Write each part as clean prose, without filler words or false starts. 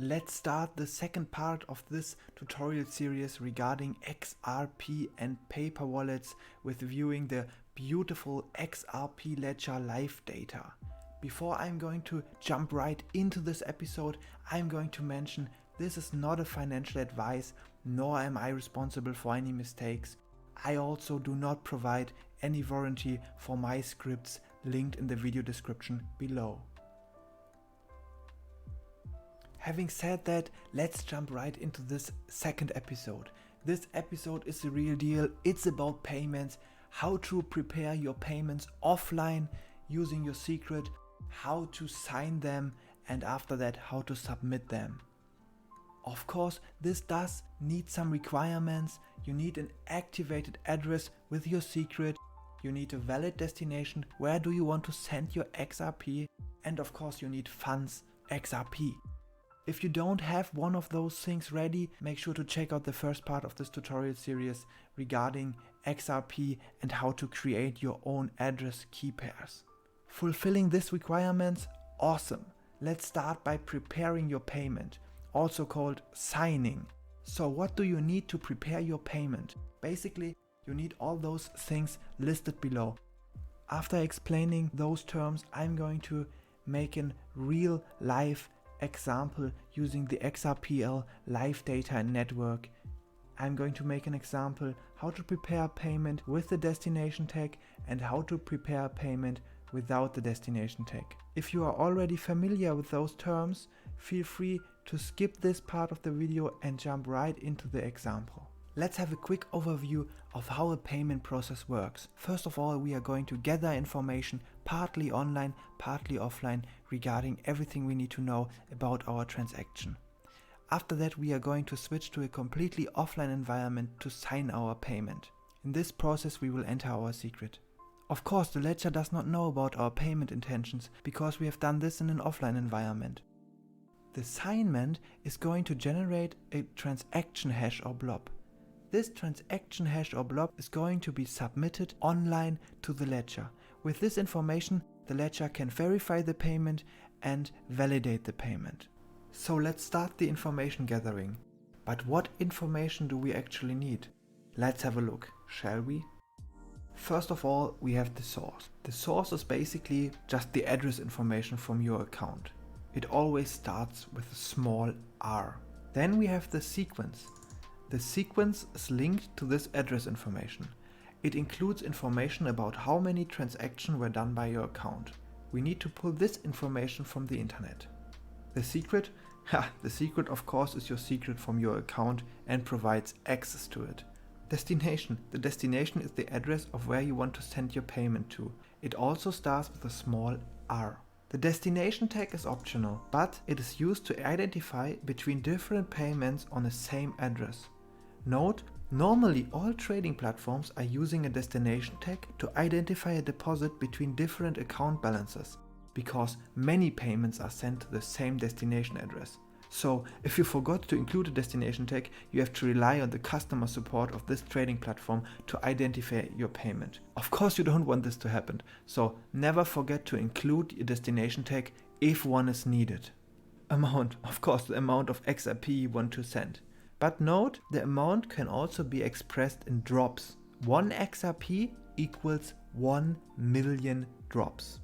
Let's start the second part of this tutorial series regarding XRP and paper wallets with viewing the beautiful XRP ledger live data. Before I'm going to jump right into this episode, I'm going to mention this is not a financial advice, nor am I responsible for any mistakes. I also do not provide any warranty for my scripts linked in the video description below. Having said that, let's jump right into this second episode. This episode is the real deal. It's about payments, how to prepare your payments offline using your secret, how to sign them, and after that, how to submit them. Of course, this does need some requirements. You need an activated address with your secret. You need a valid destination. Where do you want to send your XRP? And of course, you need funds, XRP. If you don't have one of those things ready, make sure to check out the first part of this tutorial series regarding XRP and how to create your own address key pairs. Fulfilling these requirements? Awesome! Let's start by preparing your payment, also called signing. So what do you need to prepare your payment? Basically, you need all those things listed below. After explaining those terms, I'm going to make a real live example using the XRPL live data network. I'm going to make an example how to prepare payment with the destination tag and how to prepare payment without the destination tag. If you are already familiar with those terms, feel free to skip this part of the video and jump right into the example. Let's have a quick overview of how a payment process works. First of all, we are going to gather information partly online, partly offline regarding everything we need to know about our transaction. After that, we are going to switch to a completely offline environment to sign our payment. In this process, we will enter our secret. Of course, the ledger does not know about our payment intentions because we have done this in an offline environment. The assignment is going to generate a transaction hash or blob. This transaction hash or blob is going to be submitted online to the ledger. With this information, the ledger can verify the payment and validate the payment. So let's start the information gathering. But what information do we actually need? Let's have a look, shall we? First of all, we have the source. The source is basically just the address information from your account. It always starts with a small r. Then we have the sequence. The sequence is linked to this address information. It includes information about how many transactions were done by your account. We need to pull this information from the internet. The secret? The secret of course is your secret from your account and provides access to it. Destination. The destination is the address of where you want to send your payment to. It also starts with a small r. The destination tag is optional, but it is used to identify between different payments on the same address. Note, normally all trading platforms are using a destination tag to identify a deposit between different account balances, because many payments are sent to the same destination address. So if you forgot to include a destination tag, you have to rely on the customer support of this trading platform to identify your payment. Of course you don't want this to happen, so never forget to include your destination tag if one is needed. Amount, of course the amount of XRP you want to send. But note, the amount can also be expressed in drops. 1 XRP equals 1 million drops.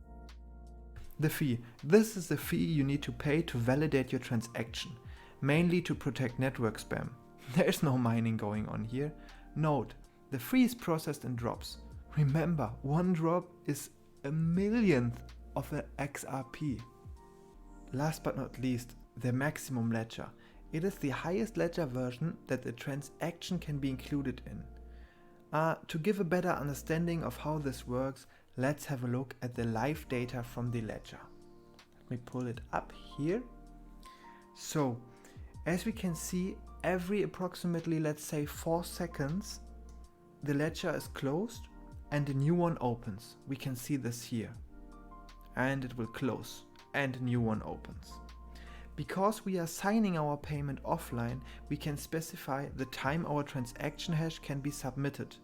The fee. This is the fee you need to pay to validate your transaction, mainly to protect network spam. There is no mining going on here. Note, the fee is processed in drops. Remember, 1 drop is a millionth of an XRP. Last but not least, the maximum ledger. It is the highest ledger version that the transaction can be included in. To give a better understanding of how this works, let's have a look at the live data from the ledger. Let me pull it up here. So, as we can see, every approximately, let's say 4 seconds, the ledger is closed and a new one opens. We can see this here. And it will close and a new one opens. Because we are signing our payment offline, we can specify the time our transaction hash can be submitted.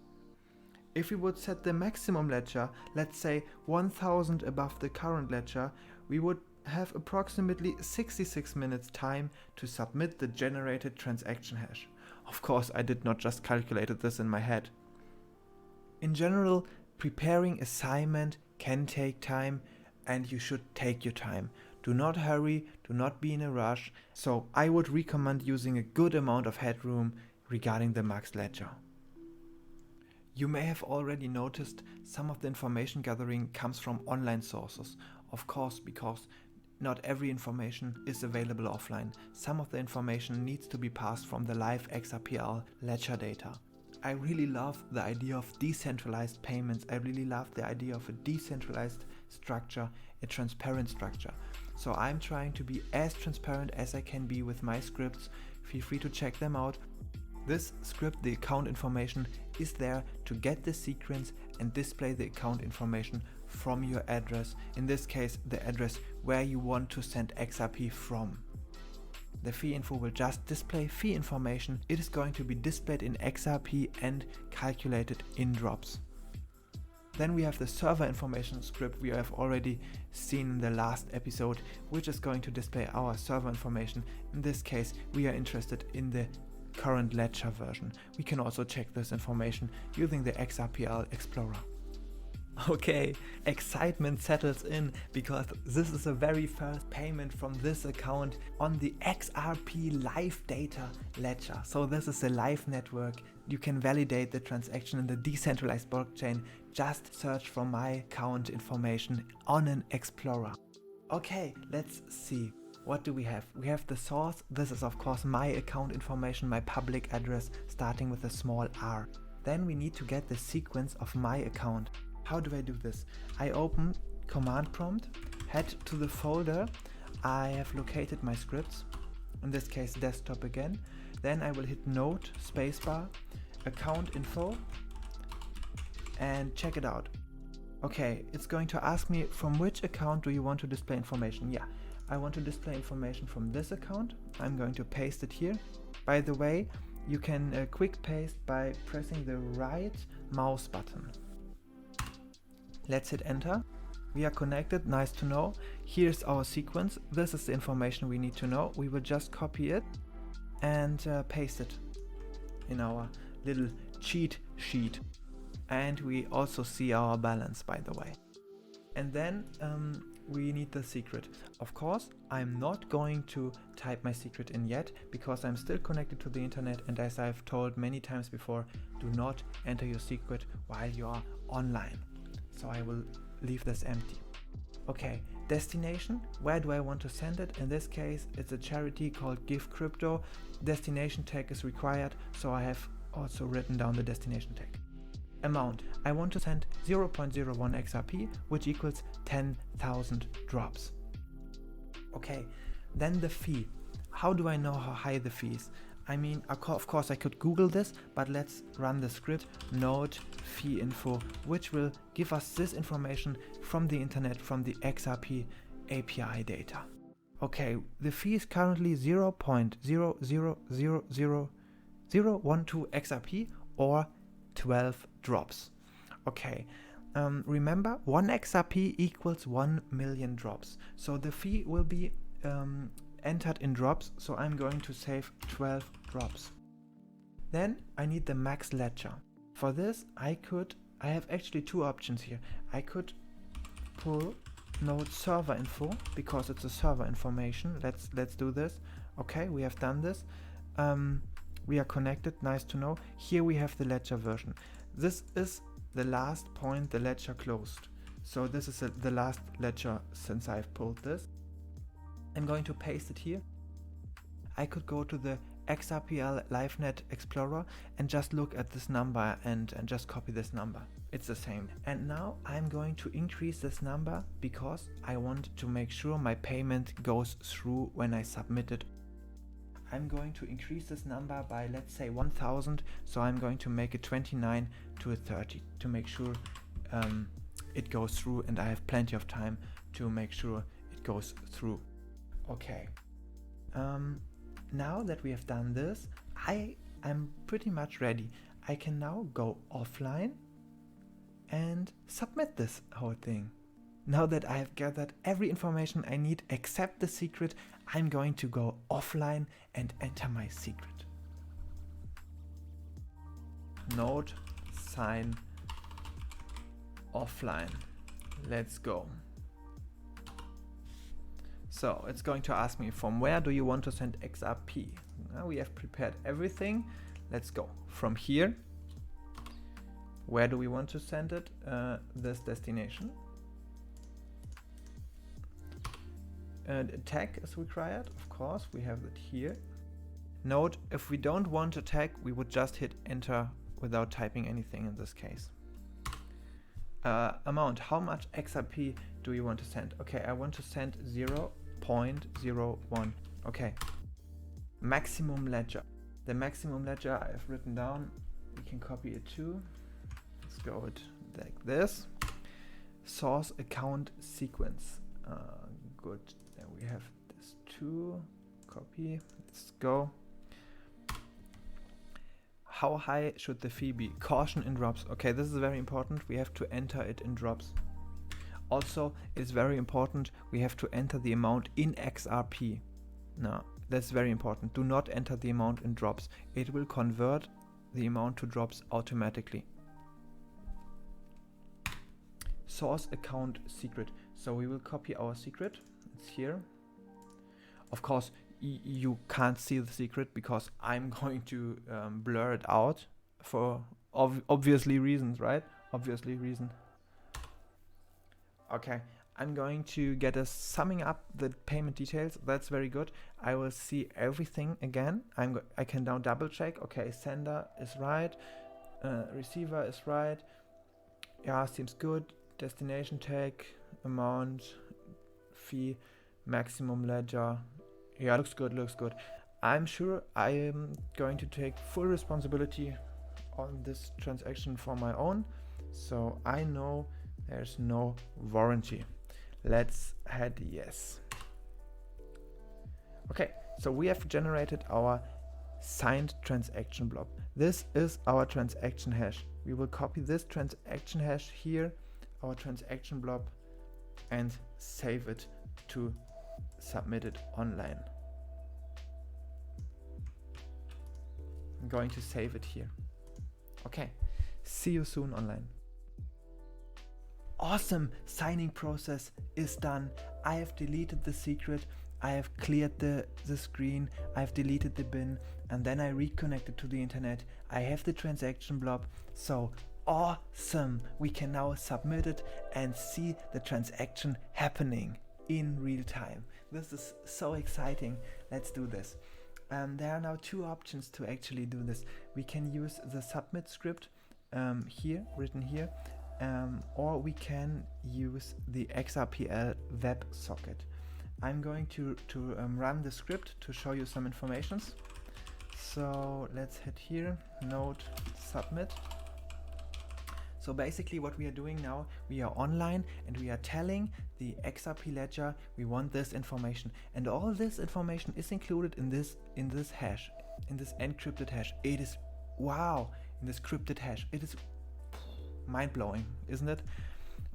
If we would set the maximum ledger, let's say 1000 above the current ledger, we would have approximately 66 minutes time to submit the generated transaction hash. Of course, I did not just calculate this in my head. In general, preparing assignment can take time, and you should take your time. Do not hurry, do not be in a rush, so I would recommend using a good amount of headroom regarding the max ledger. You may have already noticed some of the information gathering comes from online sources, of course, because not every information is available offline. Some of the information needs to be passed from the live XRP ledger data. I really love the idea of decentralized payments. I really love the idea of a decentralized structure, a transparent structure. So I'm trying to be as transparent as I can be with my scripts. Feel free to check them out. This script, the account information, is there to get the sequence and display the account information from your address. In this case, the address where you want to send XRP from. The fee info will just display fee information. It is going to be displayed in XRP and calculated in drops. Then we have the server information script we have already seen in the last episode, which is going to display our server information. In this case, we are interested in the current ledger version. We can also check this information using the XRP Explorer. Okay, excitement settles in because this is the very first payment from this account on the XRP live data ledger. So this is a live network. You can validate the transaction in the decentralized blockchain. Just search for my account information on an Explorer. Okay, let's see. What do we have? We have the source. This is of course my account information, my public address starting with a small r. Then we need to get the sequence of my account. How do I do this? I open command prompt, head to the folder. I have located my scripts, in this case desktop again. Then I will hit node spacebar, account info, and check it out. Okay, it's going to ask me from which account do you want to display information. Yeah, I want to display information from this account. I'm going to paste it here. By the way, you can quick paste by pressing the right mouse button. Let's hit enter. We are connected, nice to know. Here's our sequence. This is the information we need to know. We will just copy it and paste it in our little cheat sheet. And we also see our balance, by the way. And then we need the secret. Of course, I'm not going to type my secret in yet because I'm still connected to the internet, and as I've told many times before, do not enter your secret while you are online. So I will leave this empty. Okay, destination, where do I want to send it? In this case, it's a charity called Give Crypto. Destination tag is required, so I have also written down the destination tag. Amount, I want to send 0.01 XRP, which equals 10,000 drops. Okay, then the fee. How do I know how high the fee is? I mean, of course I could Google this, but let's run the script node fee info, which will give us this information from the internet, from the XRP API data. Okay, the fee is currently 0.0000012 XRP or 12 drops. Okay, remember 1 XRP equals 1 million drops. So the fee will be entered in drops, so I'm going to save 12 drops. Then I need the max ledger. For this I have actually two options here. I could pull node server info because it's a server information. Let's do this. Okay, we have done this. We are connected, nice to know. Here we have the ledger version. This is the last point the ledger closed. So this is the last ledger since I've pulled this. I'm going to paste it here. I could go to the XRP LiveNet Explorer and just look at this number and just copy this number. It's the same. And now I'm going to increase this number because I want to make sure my payment goes through when I submit it. I'm going to increase this number by, let's say, 1000. So I'm going to make it 29 to a 30 to make sure it goes through, and I have plenty of time to make sure it goes through. Okay, now that we have done this, I am pretty much ready. I can now go offline and submit this whole thing. Now that I have gathered every information I need except the secret, I'm going to go offline and enter my secret. Node sign offline. Let's go. So it's going to ask me, from where do you want to send XRP? Now we have prepared everything. Let's go. From here, where do we want to send it? This destination. A tag is required, of course, we have it here. Note, if we don't want a tag, we would just hit enter without typing anything in this case. Amount, how much XRP do you want to send? Okay, I want to send 0.01. Okay. Maximum ledger. The maximum ledger I've written down, we can copy it too. Let's go it like this. Source account sequence. Good. Then we have this too. Copy. Let's go. How high should the fee be? Caution in drops. Okay, this is very important. We have to enter it in drops. Also, it's very important. We have to enter the amount in XRP. Now, that's very important. Do not enter the amount in drops. It will convert the amount to drops automatically. Source account secret. So we will copy our secret. It's here. Of course, you can't see the secret because I'm going to blur it out for obviously reasons, right? Obviously reason. Okay, I'm going to get a summing up the payment details. That's very good. I will see everything again. I can now double check. Okay, sender is right. Receiver is right. Yeah, seems good. Destination tag, amount, fee, maximum ledger. Yeah, looks good, looks good. I'm sure I am going to take full responsibility on this transaction for my own. So I know there's no warranty. Let's head yes. Okay, so we have generated our signed transaction blob. This is our transaction hash. We will copy this transaction hash here, our transaction blob, and save it to submit it online. I'm going to save it here. Okay, see you soon online. Awesome, signing process is done. I have deleted the secret. I have cleared the screen. I've deleted the bin, and then I reconnected to the internet. I have the transaction blob. So awesome. We can now submit it and see the transaction happening in real time. This is so exciting. Let's do this. There are now two options to actually do this. We can use the submit script here, written here, or we can use the XRPL WebSocket. I'm going to run the script to show you some informations. So let's hit here, node submit. So basically what we are doing now, we are online and we are telling the XRP ledger we want this information, and all this information is included in this hash, in this encrypted hash. It is wow, in this crypted hash. It is mind-blowing, isn't it?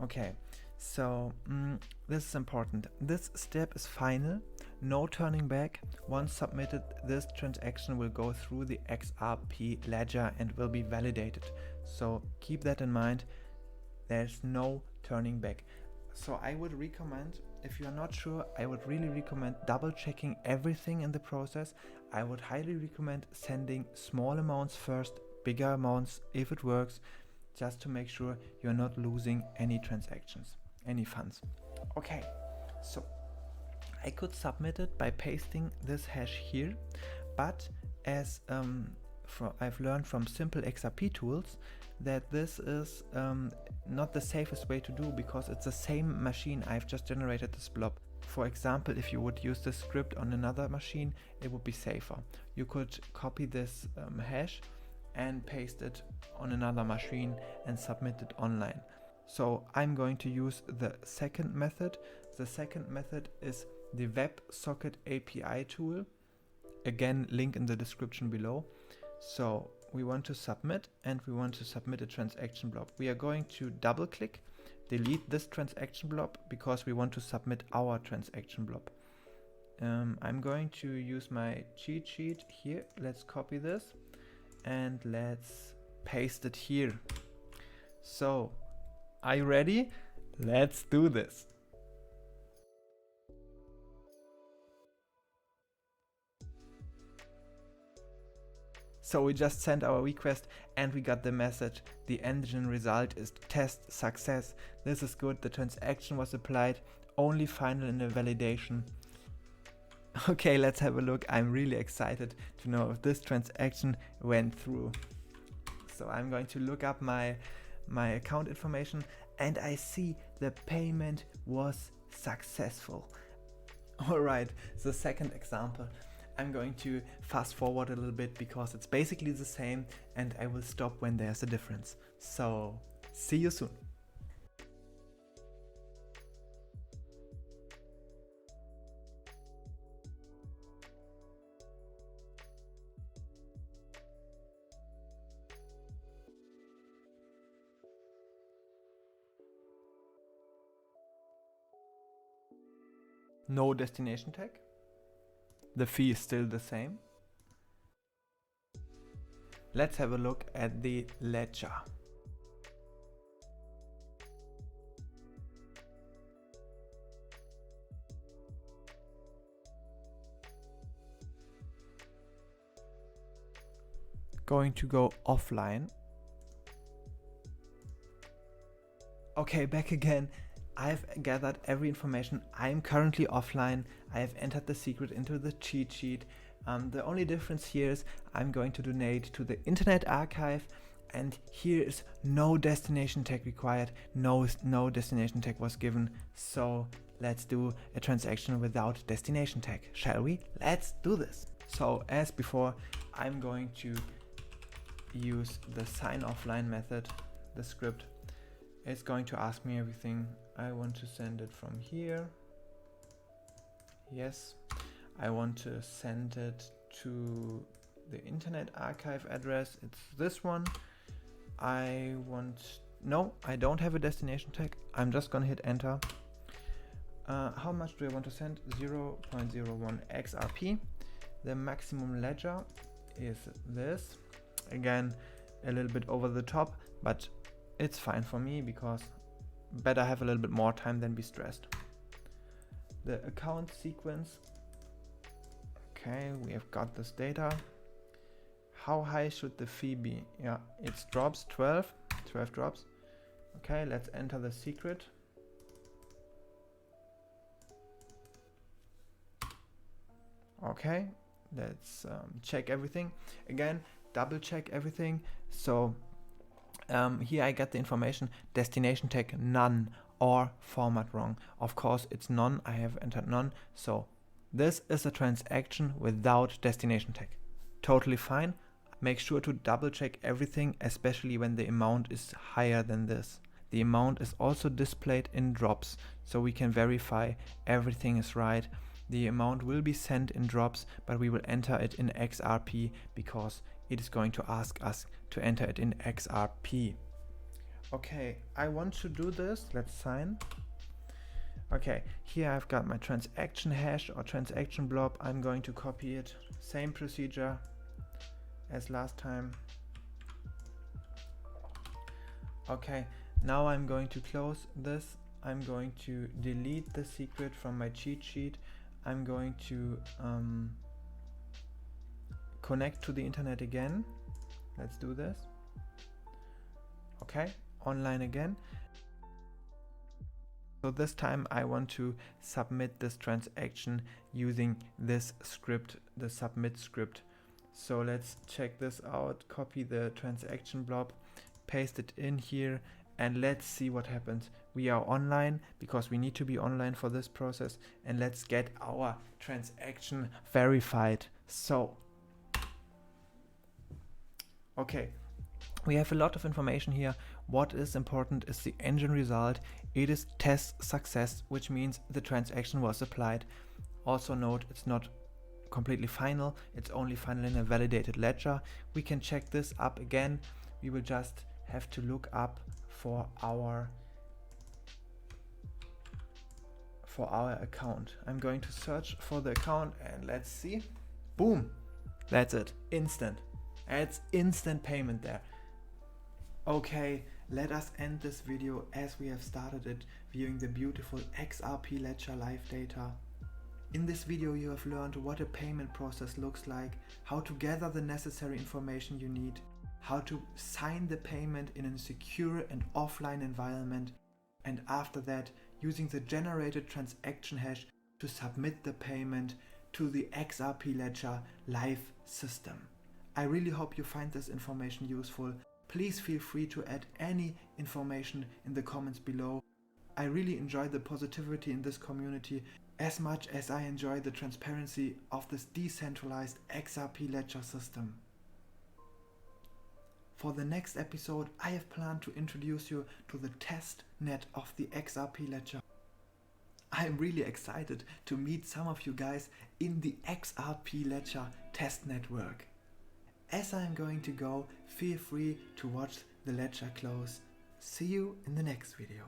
Okay, so this is important. This step is final, no turning back. Once submitted, this transaction will go through the XRP ledger and will be validated. So keep that in mind. There's no turning back. So I would recommend, if you are not sure, I would really recommend double checking everything in the process. I would highly recommend sending small amounts first, bigger amounts if it works, just to make sure you're not losing any transactions, any funds. Okay, so I could submit it by pasting this hash here, but as I've learned from simple XRP tools that this is not the safest way to do, because it's the same machine I've just generated this blob. For example, if you would use this script on another machine, it would be safer. You could copy this hash and paste it on another machine and submit it online. So I'm going to use the second method. The second method is the WebSocket API tool. Again, link in the description below. So we want to submit, and we want to submit a transaction blob. We are going to double click delete this transaction blob because we want to submit our transaction blob. I'm going to use my cheat sheet here. Let's copy this and let's paste it here. So, are you ready? Let's do this. So we just sent our request and we got the message. The engine result is test success. This is good. The transaction was applied. Only final in the validation. Okay, let's have a look. I'm really excited to know if this transaction went through. So I'm going to look up my account information and I see the payment was successful. All right, the second example. I'm going to fast forward a little bit because it's basically the same and I will stop when there's a difference. So, see you soon. No destination tag. The fee is still the same. Let's have a look at the ledger. Going to go offline. Okay, back again. I've gathered every information. I'm currently offline. I have entered the secret into the cheat sheet. The only difference here is I'm going to donate to the Internet Archive, and here is no destination tag required. No destination tag was given. So let's do a transaction without destination tag, shall we? Let's do this. So as before, I'm going to use the sign offline method, the script. It's going to ask me everything. I want to send it from here. Yes. I want to send it to the Internet Archive address. It's this one. No, I don't have a destination tag. I'm just gonna hit enter. How much do I want to send? 0.01 XRP. The maximum ledger is this. Again, a little bit over the top, but it's fine for me because better have a little bit more time than be stressed. The account sequence. Okay, we have got this data. How high should the fee be? Yeah, it drops 12 drops. Okay, let's enter the secret. Okay, let's check everything. Again, double check everything. So here I get the information, destination tag none or format wrong. Of course it's none, I have entered none. So this is a transaction without destination tag. Totally fine. Make sure to double check everything, especially when the amount is higher than this. The amount is also displayed in drops, so we can verify everything is right. The amount will be sent in drops, but we will enter it in XRP because it is going to ask us to enter it in XRP. Okay, I want to do this. Let's sign. Okay, here I've got my transaction hash or transaction blob. I'm going to copy it. Same procedure as last time. Okay, now I'm going to close this. I'm going to delete the secret from my cheat sheet. I'm going to connect to the internet again. Let's do this. Okay, online again. So this time I want to submit this transaction using this script, the submit script. So let's check this out. Copy the transaction blob, paste it in here, and let's see what happens. We are online because we need to be online for this process, and let's get our transaction verified. So okay, we have a lot of information here. What is important is the engine result. It is test success, which means the transaction was applied. Also note, it's not completely final, it's only final in a validated ledger. We can check this up again. We will just have to look up for our for our account. I'm going to search for the account and let's see. Boom! That's it. Instant. It's instant payment there. Okay, let us end this video as we have started it, viewing the beautiful XRP Ledger live data. In this video you have learned what a payment process looks like, how to gather the necessary information you need, how to sign the payment in a secure and offline environment, and after that using the generated transaction hash to submit the payment to the XRP Ledger live system. I really hope you find this information useful. Please feel free to add any information in the comments below. I really enjoy the positivity in this community as much as I enjoy the transparency of this decentralized XRP Ledger system. For the next episode, I have planned to introduce you to the test net of the XRP Ledger. I am really excited to meet some of you guys in the XRP Ledger test network. As I am going to go, feel free to watch the ledger close. See you in the next video.